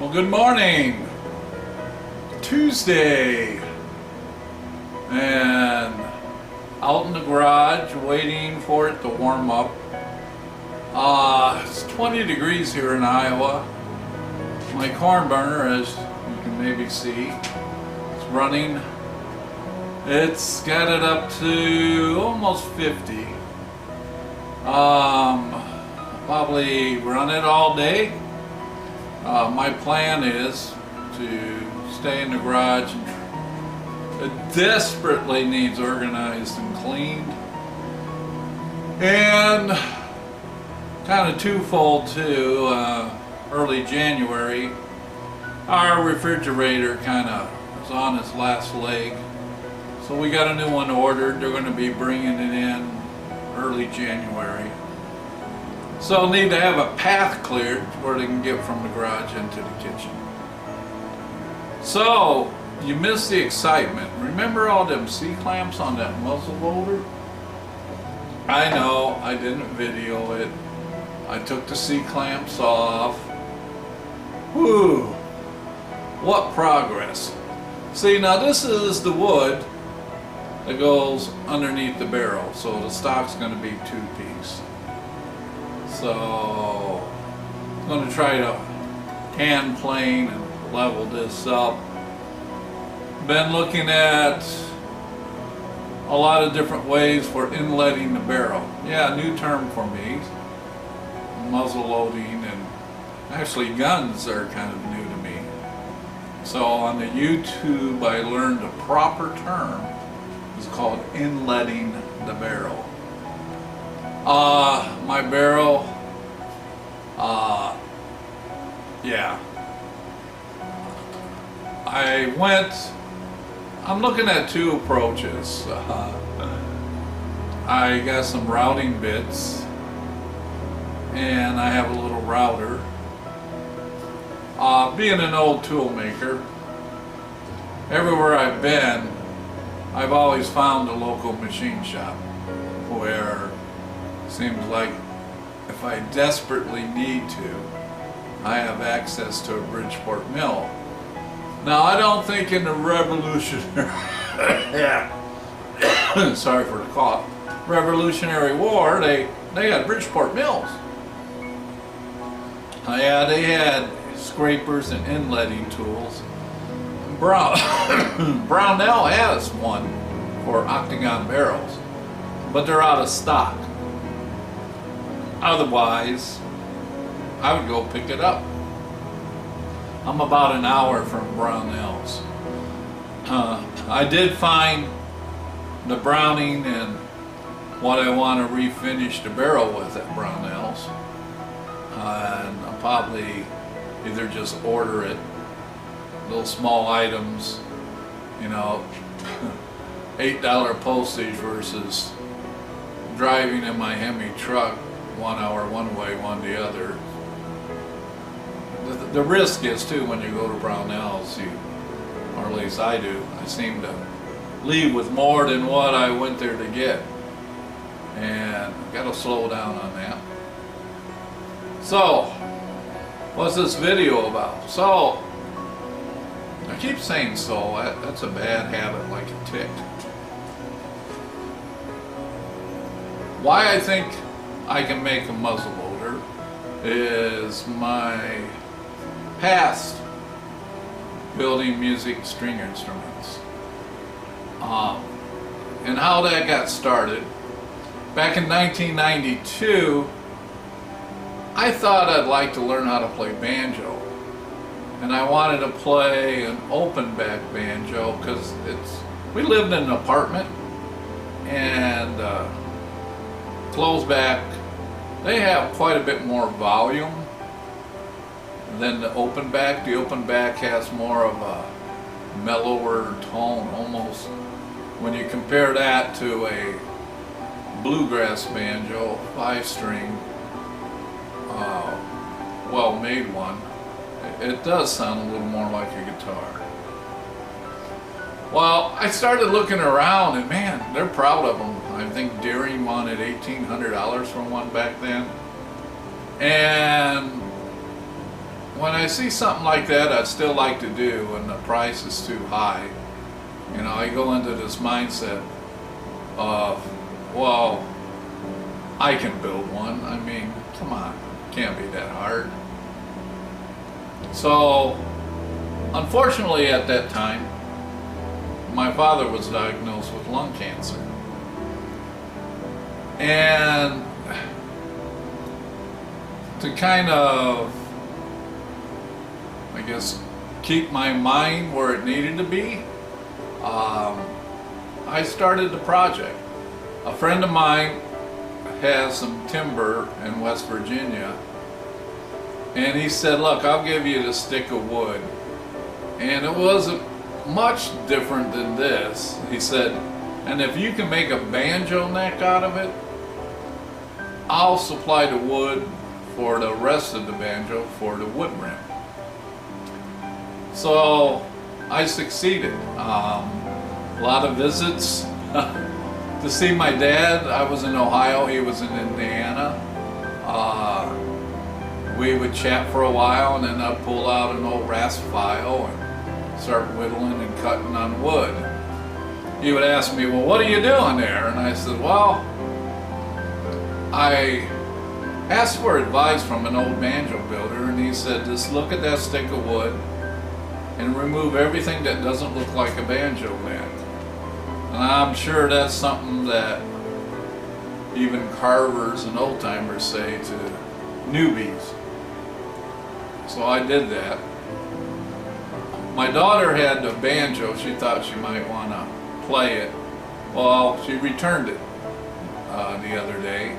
Well, good morning. Tuesday, and out in the garage waiting for it to warm up. It's 20 degrees here in Iowa. My corn burner, as you can maybe see, is running. It's got it up to almost 50. Probably run it all day. My plan is to stay in the garage, and it desperately needs organized and cleaned. And kind of twofold too, early January, our refrigerator kind of is on its last leg. So we got a new one ordered. They're going to be bringing it in early January. So need to have a path cleared where they can get from the garage into the kitchen. So you missed the excitement. Remember all them C-clamps on that muzzle loader? I know, I didn't video it. I took the C-clamps off. Whew, what progress. See, now this is the wood that goes underneath the barrel, so the stock's going to be two-piece. So I'm going to try to hand plane and level this up. Been looking at a lot of different ways for inletting the barrel. Yeah, new term for me. Muzzle loading, and actually guns are kind of new to me. So on the YouTube I learned a proper term. It's called inletting the barrel. My barrel, yeah. I'm looking at two approaches. I got some routing bits, and I have a little router. Being an old tool maker, everywhere I've been, I've always found a local machine shop where it seems like if I desperately need to, I have access to a Bridgeport mill. Now, I don't think in the Revolutionary sorry for the cough. Revolutionary War, they had Bridgeport mills. Yeah, they had scrapers and inletting tools. Brownell has one for octagon barrels, but they're out of stock. Otherwise, I would go pick it up. I'm about an hour from Brownell's. I did find the Browning and what I want to refinish the barrel with at Brownell's. And I'll probably either just order it, little small items, you know, $8 postage versus driving in my Hemi truck 1 hour one way, one the other. The risk is too when you go to Brownell's, or at least I do, I seem to leave with more than what I went there to get, and I've got to slow down on that. So, what's this video about? So, I keep saying so, that's a bad habit, like a tick. Why I think I can make a muzzle loader is my past building music string instruments. And how that got started. Back in 1992, I thought I'd like to learn how to play banjo. And I wanted to play an open back banjo because we lived in an apartment, and closed back, they have quite a bit more volume than the open back. The open back has more of a mellower tone, almost when you compare that to a bluegrass banjo, 5-string, well-made one. It does sound a little more like a guitar. Well, I started looking around, and man, they're proud of them. I think Deering wanted $1,800 for one back then. And when I see something like that, I'd still like to do, and the price is too high. You know, I go into this mindset of, well, I can build one. I mean, come on, can't be that hard. So, unfortunately at that time, my father was diagnosed with lung cancer. And to kind of, I guess, keep my mind where it needed to be, I started the project. A friend of mine has some timber in West Virginia, and he said, look, I'll give you the stick of wood. And it wasn't much different than this. He said, and if you can make a banjo neck out of it, I'll supply the wood for the rest of the banjo for the wood rim. So I succeeded. A lot of visits to see my dad. I was in Ohio, he was in Indiana. We would chat for a while, and then I'd pull out an old rasp file and start whittling and cutting on wood. He would ask me, well, what are you doing there? And I said, well, I asked for advice from an old banjo builder, and he said, just look at that stick of wood and remove everything that doesn't look like a banjo neck. And I'm sure that's something that even carvers and old timers say to newbies. So I did that. My daughter had a banjo. She thought she might want to play it. Well, she returned it the other day.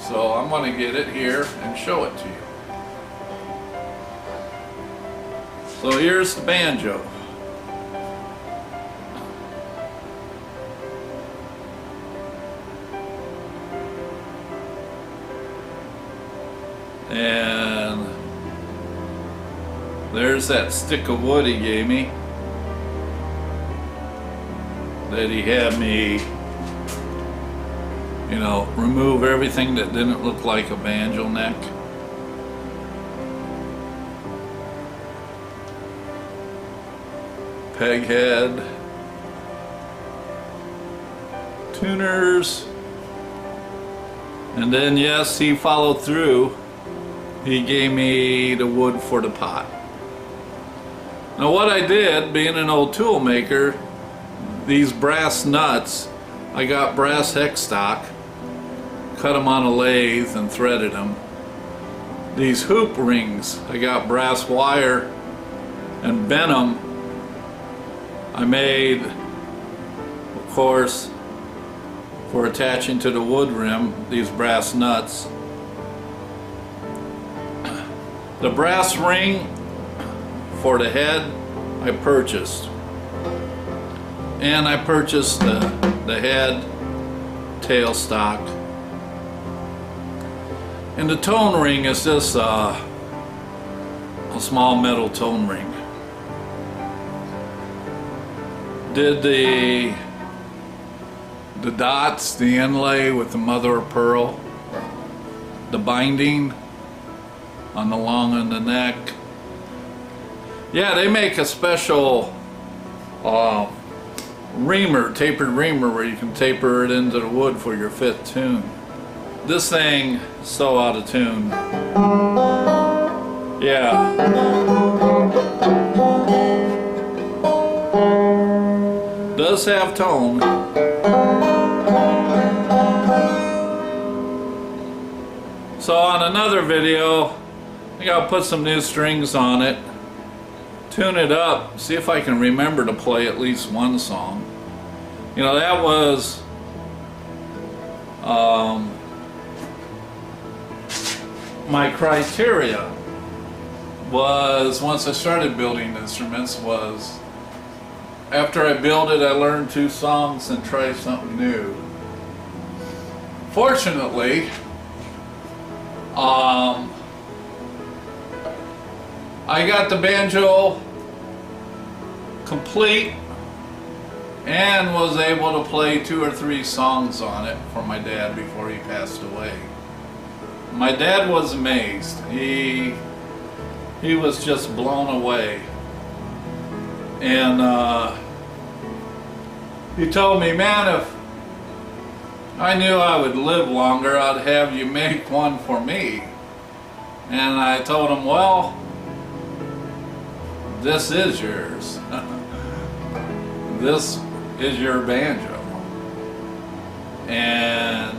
So I'm going to get it here and show it to you. So here's the banjo. And there's that stick of wood he gave me that he had me, you know, remove everything that didn't look like a banjo neck. Peg head, tuners, and then yes, he followed through. He gave me the wood for the pot. Now what I did, being an old tool maker, these brass nuts, I got brass hex stock, cut them on a lathe and threaded them. These hoop rings, I got brass wire and bent them. I made, of course, for attaching to the wood rim, these brass nuts. The brass ring for the head I purchased. And I purchased the head, tail stock. And the tone ring is just a small metal tone ring. Did the dots, the inlay with the mother of pearl, the binding on the long and the neck. Yeah, they make a special reamer, tapered reamer, where you can taper it into the wood for your fifth tune. This thing is so out of tune. Yeah. Does have tone. So on another video, I think I'll put some new strings on it, tune it up, see if I can remember to play at least one song. You know, that was my criteria was, once I started building instruments, was after I build it, I learn 2 songs and try something new. Fortunately, I got the banjo complete and was able to play 2 or 3 songs on it for my dad before he passed away. My dad was amazed. He he was just blown away. And he told me, man, if I knew I would live longer, I'd have you make one for me. And I told him, well, this is yours. This is your banjo. And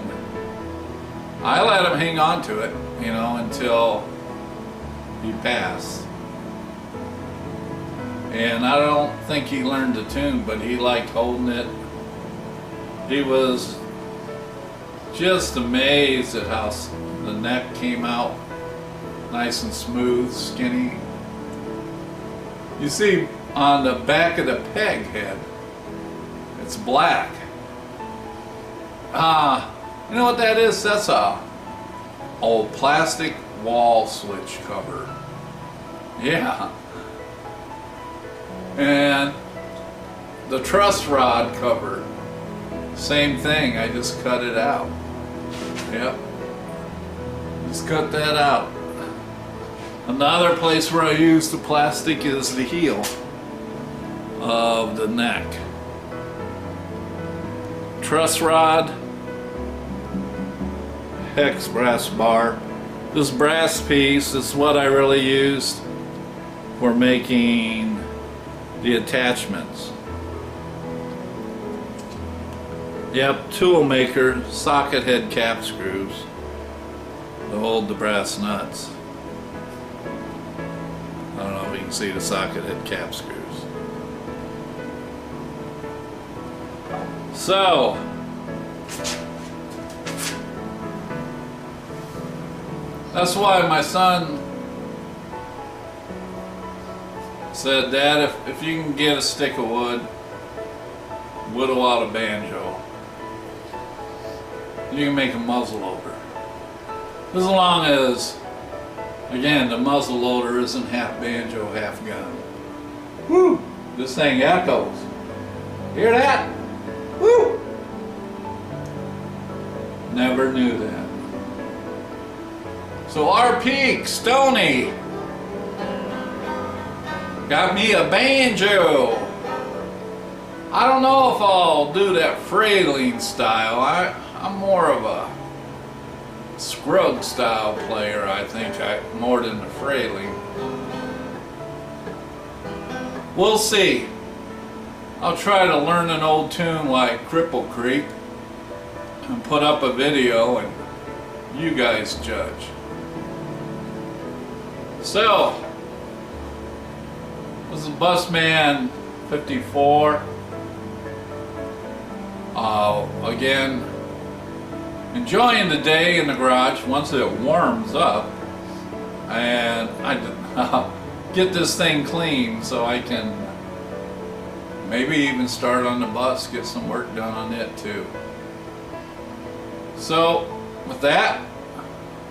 I let him hang on to it, you know, until he passed. And I don't think he learned the tune, but he liked holding it. He was just amazed at how the neck came out nice and smooth, skinny. You see on the back of the peg head, it's black. You know what that is? That's a old plastic wall switch cover. Yeah. And the truss rod cover, same thing, I just cut it out. Yep. Just cut that out. Another place where I use the plastic is the heel of the neck. Truss rod, hex brass bar. This brass piece is what I really used for making the attachments. Yep, tool maker, socket head cap screws to hold the brass nuts. I don't know if you can see the socket head cap screws. So, that's why my son said, Dad, if you can get a stick of wood, whittle out a banjo, you can make a muzzle loader. As long as, again, the muzzle loader isn't half banjo, half gun. Woo! This thing echoes. Hear that? Woo! Never knew that. So our Peak Stony got me a banjo. I don't know if I'll do that frailing style. I'm more of a Scruggs style player, I think, more than the frailing. We'll see. I'll try to learn an old tune like Cripple Creek and put up a video and you guys judge. So, this is Busman 54. Again, enjoying the day in the garage once it warms up, and I get this thing clean so I can maybe even start on the bus, get some work done on it too. So with that,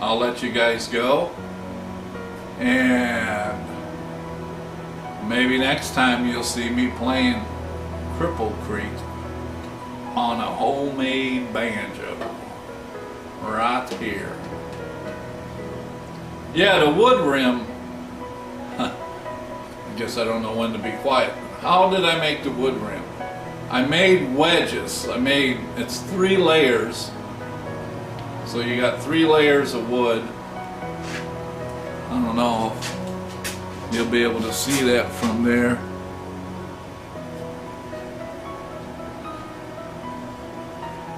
I'll let you guys go, and maybe next time you'll see me playing Cripple Creek on a homemade banjo right here. Yeah, the wood rim, I guess I don't know when to be quiet. How did I make the wood rim? I made wedges. It's 3 layers. So you got 3 layers of wood. I don't know if you'll be able to see that from there.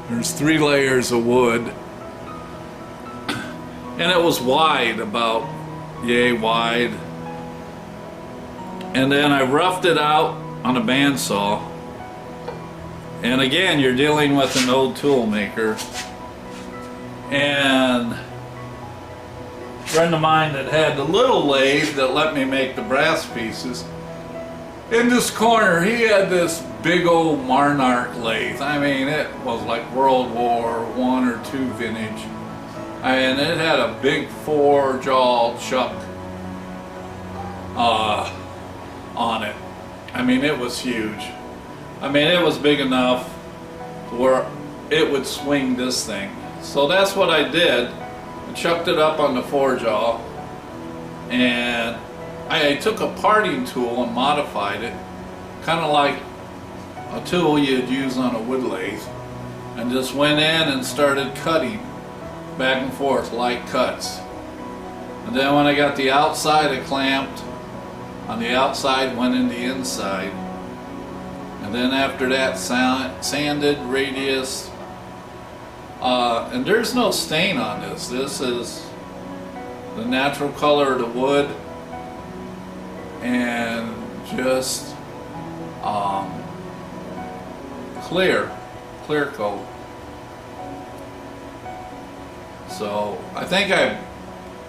There's 3 layers of wood. And it was wide, about yay wide. And then I roughed it out on a bandsaw. And again, you're dealing with an old tool maker. And a friend of mine that had the little lathe that let me make the brass pieces, in this corner he had this big old Marnark lathe. I mean, it was like World War I or II vintage. And it had a big 4-jaw chuck on it. I mean, it was huge. I mean, it was big enough where it would swing this thing. So that's what I did. I chucked it up on the 4-jaw and I took a parting tool and modified it, kind of like a tool you'd use on a wood lathe, and just went in and started cutting back and forth, light cuts. And then when I got the outside, I clamped on the outside, went in the inside. And then after that, sanded radius. And there's no stain on this. This is the natural color of the wood, and just clear coat. So I think I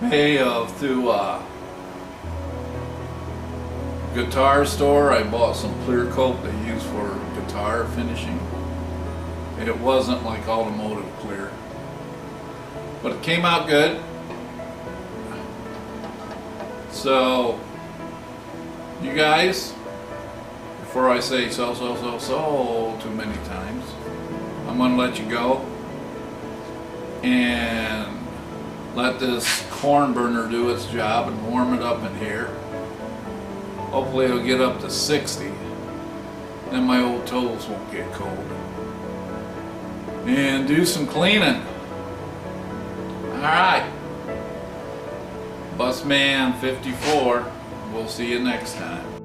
may have, through a guitar store, I bought some clear coat they use for guitar finishing. It wasn't like automotive clear, but it came out good. So you guys, before I say so too many times, I'm going to let you go and let this corn burner do its job and warm it up in here. Hopefully it'll get up to 60. Then my old toes won't get cold. And do some cleaning. Alright. Busman 54. We'll see you next time.